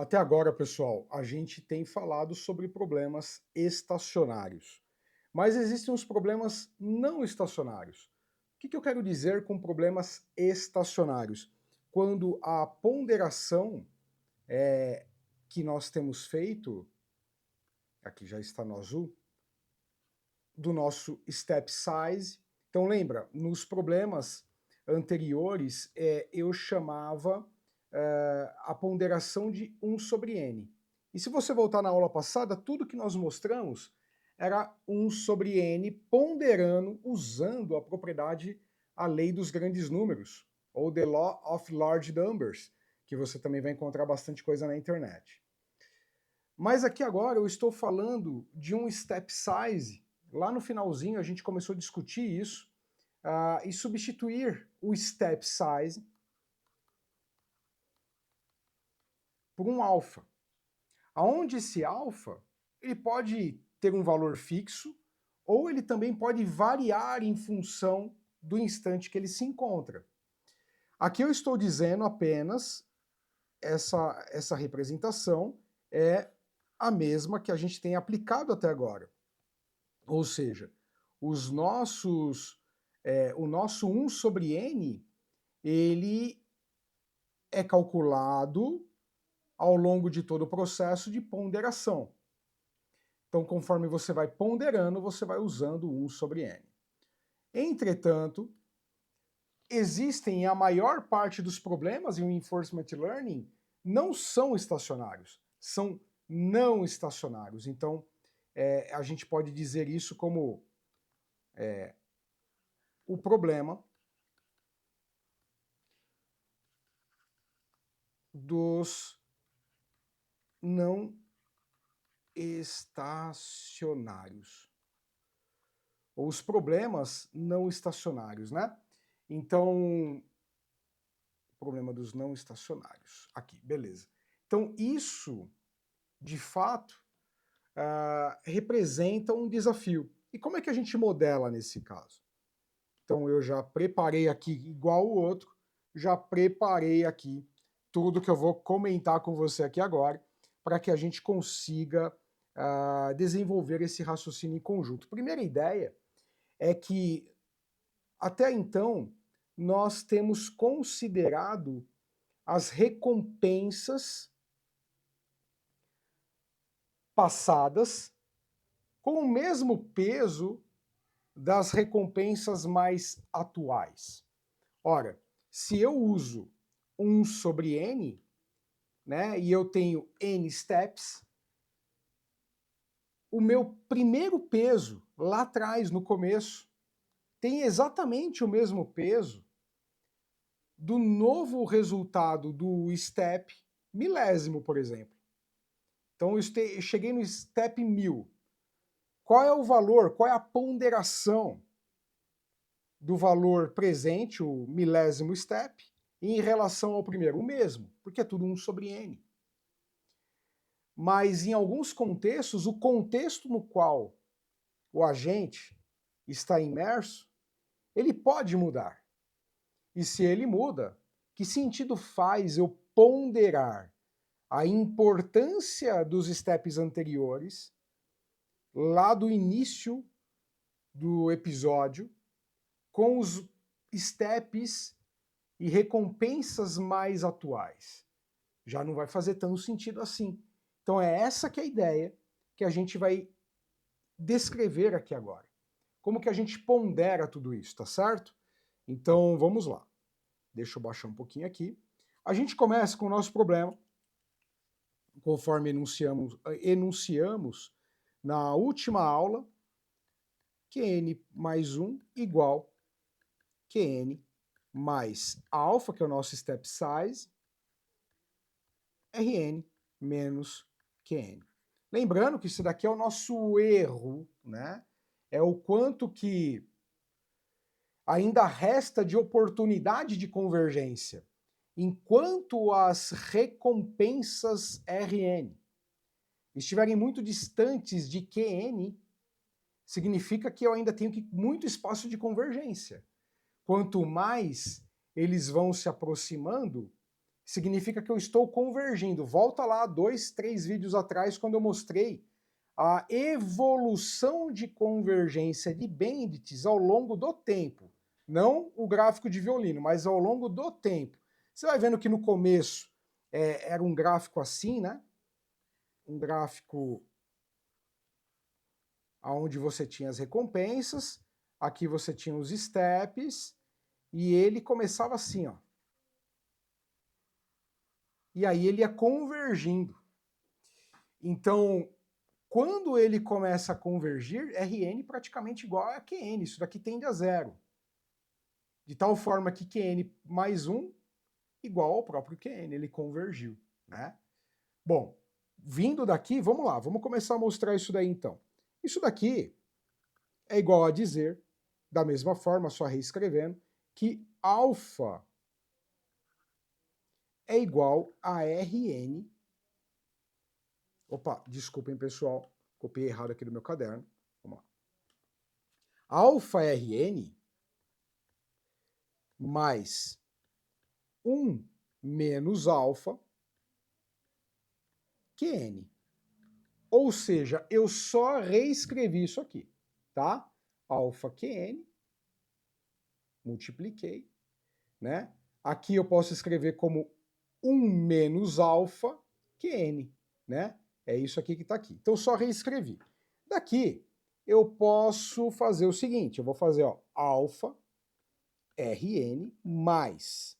Até agora, pessoal, a gente tem falado sobre problemas estacionários. Mas existem os problemas não estacionários. O que eu quero dizer com problemas estacionários? Quando a ponderação que nós temos feito, aqui já está no azul, do nosso step size. Então lembra, nos problemas anteriores eu chamava a ponderação de 1 sobre n. E se você voltar na aula passada, tudo que nós mostramos era 1 sobre n ponderando, usando a propriedade, a lei dos grandes números, ou the law of large numbers, que você também vai encontrar bastante coisa na internet. Mas aqui agora eu estou falando de um step size. Lá no finalzinho a gente começou a discutir isso e substituir o step size por um alfa. Aonde esse alfa ele pode ter um valor fixo ou ele também pode variar em função do instante que ele se encontra. Aqui eu estou dizendo apenas essa representação é a mesma que a gente tem aplicado até agora. Ou seja, o nosso 1 sobre n, ele é calculado ao longo de todo o processo de ponderação. Então, conforme você vai ponderando, você vai usando 1 sobre n. Entretanto, existem a maior parte dos problemas em Reinforcement Learning não são estacionários, são não estacionários. Então, a gente pode dizer isso como o problema dos não estacionários. Ou os problemas não estacionários, né? Então, o problema dos não estacionários. Aqui, beleza. Então, isso, de fato, representa um desafio. E como é que a gente modela nesse caso? Então, eu já preparei aqui, igual o outro, já preparei aqui tudo que eu vou comentar com você aqui agora, para que a gente consiga desenvolver esse raciocínio em conjunto. Primeira ideia é que, até então, nós temos considerado as recompensas passadas com o mesmo peso das recompensas mais atuais. Ora, se eu uso 1 sobre n, né, e eu tenho n steps, o meu primeiro peso, lá atrás, no começo, tem exatamente o mesmo peso do novo resultado do step milésimo, por exemplo. Então eu cheguei no step 1000. Qual é o valor, qual é a ponderação do valor presente, o milésimo step, em relação ao primeiro? O mesmo, porque é tudo 1 sobre n. Mas em alguns contextos, o contexto no qual o agente está imerso, ele pode mudar. E se ele muda, que sentido faz eu ponderar a importância dos steps anteriores, lá do início do episódio, com os steps e recompensas mais atuais? Já não vai fazer tanto sentido assim. Então é essa que é a ideia que a gente vai descrever aqui agora. Como que a gente pondera tudo isso, tá certo? Então vamos lá. Deixa eu baixar um pouquinho aqui. A gente começa com o nosso problema, conforme enunciamos na última aula, Qn mais 1 igual Qn mais alfa, que é o nosso step size, Rn menos Qn. Lembrando que isso daqui é o nosso erro, né? É o quanto que ainda resta de oportunidade de convergência, enquanto as recompensas Rn estiverem muito distantes de Qn, significa que eu ainda tenho muito espaço de convergência. Quanto mais eles vão se aproximando, significa que eu estou convergindo. Volta lá 2, 3 vídeos atrás, quando eu mostrei a evolução de convergência de Bendits ao longo do tempo. Não o gráfico de violino, mas ao longo do tempo. Você vai vendo que no começo era um gráfico assim, né? Um gráfico onde você tinha as recompensas, aqui você tinha os steps, e ele começava assim, ó. E aí ele ia convergindo. Então, quando ele começa a convergir, Rn praticamente igual a Qn, isso daqui tende a zero. De tal forma que Qn mais 1 igual ao próprio Qn, ele convergiu, né? Bom, vindo daqui, vamos lá, vamos começar a mostrar isso daí então. Isso daqui é igual a dizer, da mesma forma, só reescrevendo, que alfa é igual a Rn. Opa, desculpem pessoal, copiei errado aqui do meu caderno. Vamos lá. Alfa Rn mais 1 menos alfa Qn. Ou seja, eu só reescrevi isso aqui, tá? Alfa Qn, multipliquei, né? Aqui eu posso escrever como 1 menos alfa Qn, né? É isso aqui que está aqui. Então só reescrevi. Daqui eu posso fazer o seguinte, eu vou fazer, ó, alfa Rn mais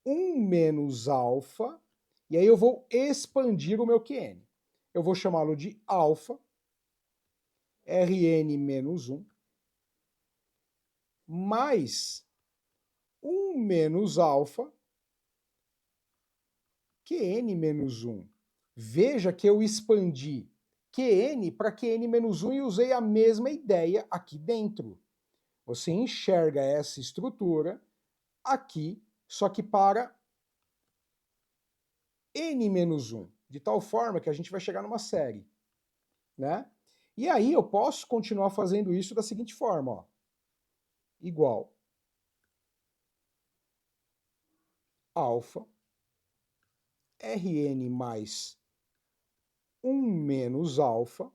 1 menos alfa, e aí eu vou expandir o meu Qn. Eu vou chamá-lo de alfa Rn menos 1 mais 1 menos alfa Qn menos 1. Veja que eu expandi Qn para Qn menos 1 e usei a mesma ideia aqui dentro. Você enxerga essa estrutura aqui, só que para n menos 1, de tal forma que a gente vai chegar numa série, né? E aí eu posso continuar fazendo isso da seguinte forma, ó. Igual alfa Rn mais 1 menos alfa,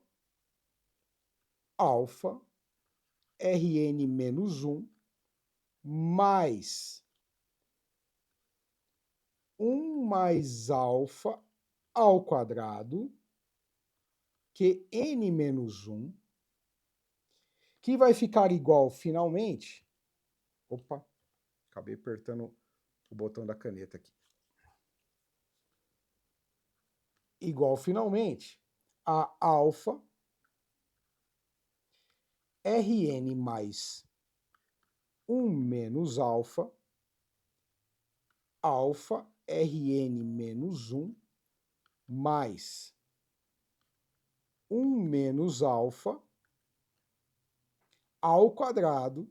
alfa Rn menos 1 mais 1 mais alfa ao quadrado, que n menos 1, que vai ficar igual, finalmente... Opa, acabei apertando o botão da caneta aqui. Igual, finalmente, a alfa Rn mais 1 menos alfa, alfa Rn menos 1, mais 1 menos alfa ao quadrado,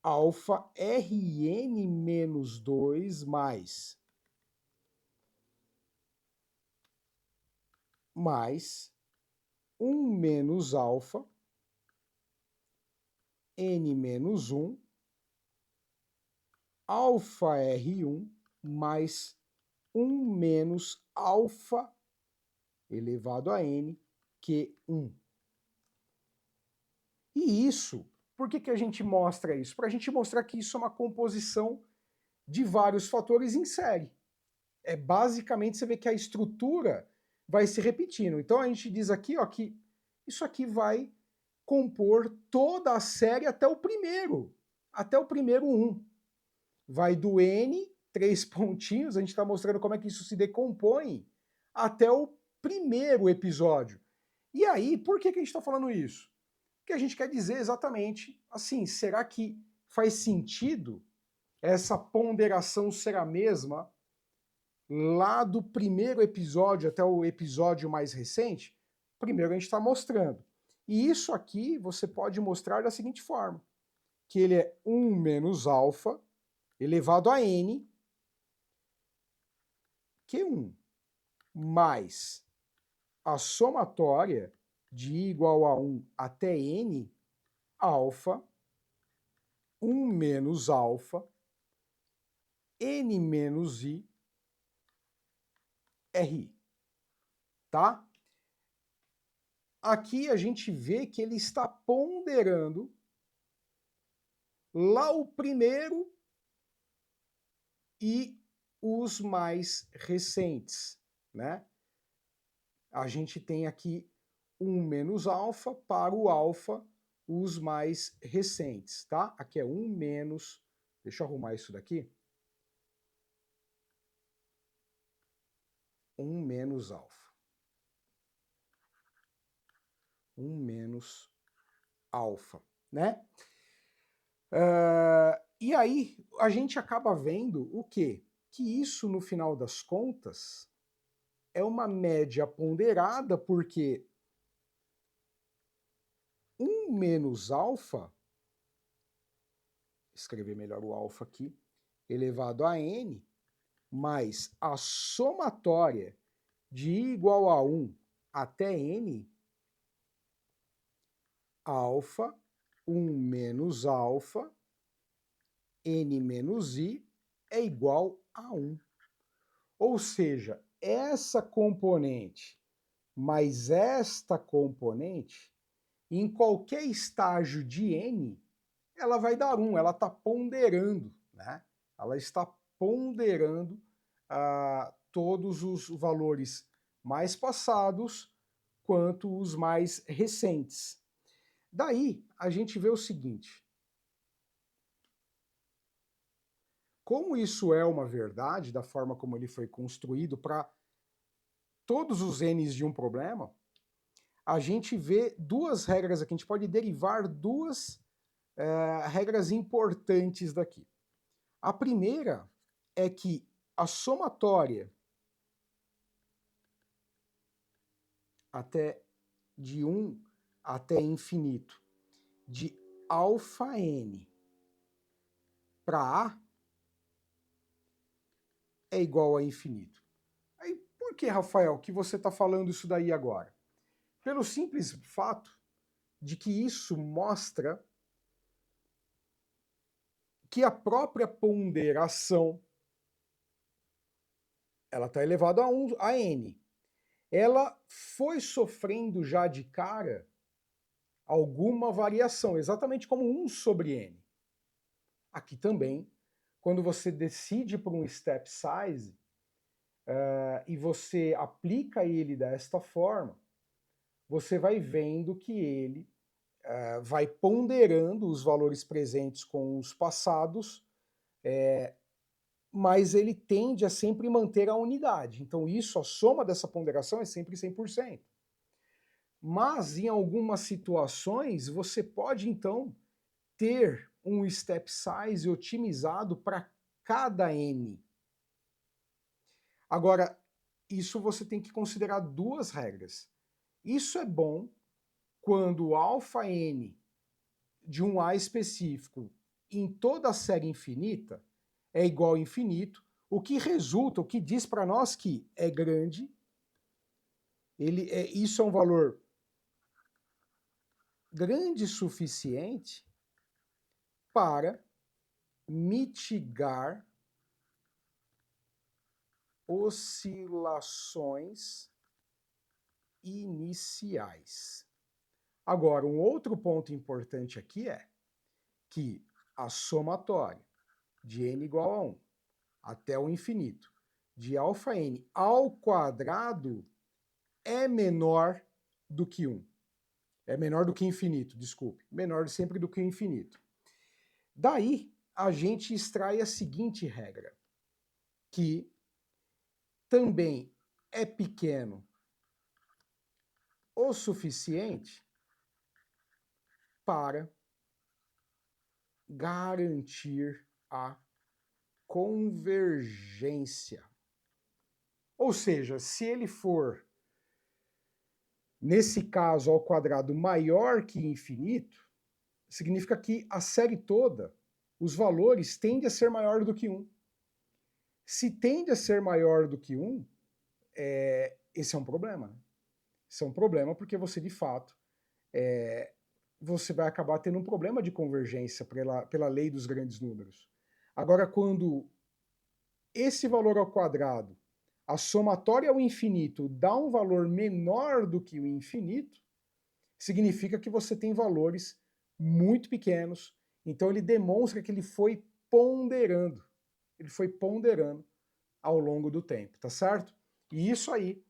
alfa Rn menos 2 mais 1 menos alfa n menos 1, alfa R1 mais 1 menos alfa elevado a n, Q1. E isso, por que a gente mostra isso? Para a gente mostrar que isso é uma composição de vários fatores em série. É basicamente, você vê que a estrutura vai se repetindo. Então a gente diz aqui, ó, que isso aqui vai compor toda a série até o primeiro 1. Vai do N, 3 pontinhos, a gente está mostrando como é que isso se decompõe, até o primeiro episódio. E aí, por que a gente está falando isso? Porque a gente quer dizer exatamente assim, será que faz sentido essa ponderação ser a mesma lá do primeiro episódio até o episódio mais recente? Primeiro a gente está mostrando. E isso aqui você pode mostrar da seguinte forma, que ele é 1 menos alfa elevado a n, Q1, mais a somatória de igual a 1 até n, alfa, 1 menos alfa, n menos i ri, tá? Aqui a gente vê que ele está ponderando lá o primeiro e os mais recentes, né? A gente tem aqui 1 menos alfa para o alfa, os mais recentes, tá? Aqui é 1 menos, deixa eu arrumar isso daqui. 1 menos alfa. 1 menos alfa, né? E aí a gente acaba vendo o quê? Que isso, no final das contas, é uma média ponderada, porque 1 menos alfa, escrever melhor o alfa aqui, elevado a n, mais a somatória de i igual a 1 até n, alfa, 1 menos alfa, n menos i é igual a 1. Ou seja, essa componente mais esta componente, em qualquer estágio de n, ela vai dar 1, ela está ponderando, né? Ela está ponderando todos os valores mais passados quanto os mais recentes. Daí, a gente vê o seguinte: como isso é uma verdade, da forma como ele foi construído para todos os n's de um problema, a gente vê duas regras aqui, a gente pode derivar duas regras importantes daqui. A primeira é que a somatória até de 1 até infinito de alfa n para A é igual a infinito. Aí, por que, Rafael, que você está falando isso daí agora? Pelo simples fato de que isso mostra que a própria ponderação ela está elevada a n. Ela foi sofrendo já de cara alguma variação, exatamente como 1 sobre n. Aqui também, quando você decide por um step size e você aplica ele desta forma, você vai vendo que ele vai ponderando os valores presentes com os passados, mas ele tende a sempre manter a unidade. Então isso, a soma dessa ponderação é sempre 100%. Mas em algumas situações você pode então ter um step size otimizado para cada n. Agora, isso você tem que considerar duas regras. Isso é bom quando o alfa n de um A específico em toda a série infinita é igual a infinito, o que resulta, o que diz para nós que é grande, isso é um valor grande o suficiente para mitigar oscilações iniciais. Agora, um outro ponto importante aqui é que a somatória de n igual a 1 até o infinito de alfa n ao quadrado é menor do que 1. É menor do que infinito, desculpe. Menor sempre do que infinito. Daí, a gente extrai a seguinte regra, que também é pequeno o suficiente para garantir a convergência. Ou seja, se ele for, nesse caso, ao quadrado maior que infinito, significa que a série toda, os valores tendem a ser maior do que 1. Se tende a ser maior do que 1, esse é um problema. Né? Esse é um problema porque você, de fato, você vai acabar tendo um problema de convergência pela lei dos grandes números. Agora, quando esse valor ao quadrado, a somatória ao infinito, dá um valor menor do que o infinito, significa que você tem valores muito pequenos. Então ele demonstra que ele foi ponderando. Ele foi ponderando ao longo do tempo, tá certo? E isso aí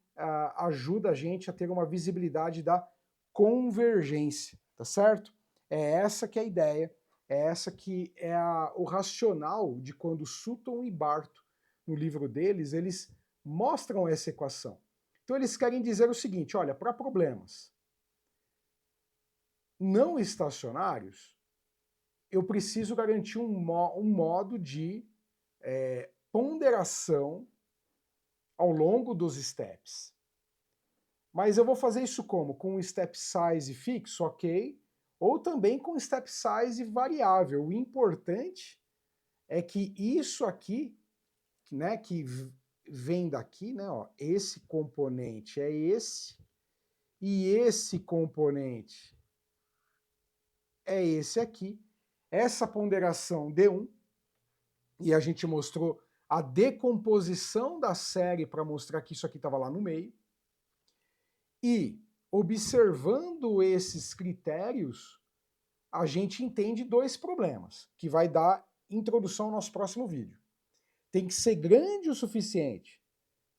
ajuda a gente a ter uma visibilidade da convergência, tá certo? É essa que é a ideia, é essa que é o racional de quando Sutton e Bartow, no livro deles, eles mostram essa equação. Então eles querem dizer o seguinte, olha, para problemas não estacionários, eu preciso garantir um modo de ponderação ao longo dos steps. Mas eu vou fazer isso como? Com um step size fixo, ok? Ou também com step size variável. O importante é que isso aqui, né, que vem daqui, né, ó, esse componente é esse, e esse componente é esse aqui. Essa ponderação D1, e a gente mostrou a decomposição da série para mostrar que isso aqui estava lá no meio. E, observando esses critérios, a gente entende dois problemas, que vai dar introdução ao nosso próximo vídeo. Tem que ser grande o suficiente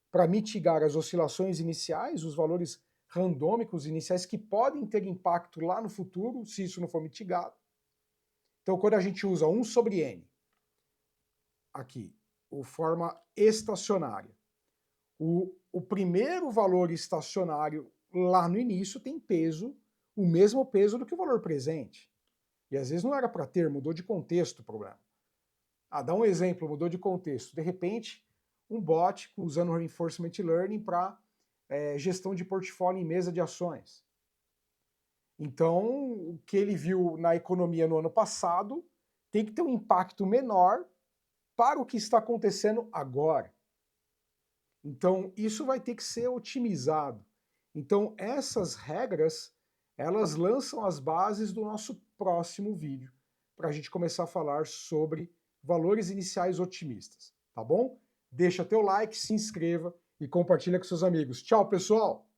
para mitigar as oscilações iniciais, os valores randômicos iniciais que podem ter impacto lá no futuro, se isso não for mitigado. Então, quando a gente usa 1 sobre n, aqui, o forma estacionária, o primeiro valor estacionário lá no início tem peso, o mesmo peso do que o valor presente. E às vezes não era para ter, mudou de contexto o problema. Dá um exemplo, mudou de contexto. De repente, um bot usando Reinforcement Learning para gestão de portfólio em mesa de ações. Então, o que ele viu na economia no ano passado tem que ter um impacto menor para o que está acontecendo agora. Então, isso vai ter que ser otimizado. Então, essas regras, elas lançam as bases do nosso próximo vídeo, para a gente começar a falar sobre valores iniciais otimistas, tá bom? Deixa teu like, se inscreva e compartilha com seus amigos. Tchau, pessoal!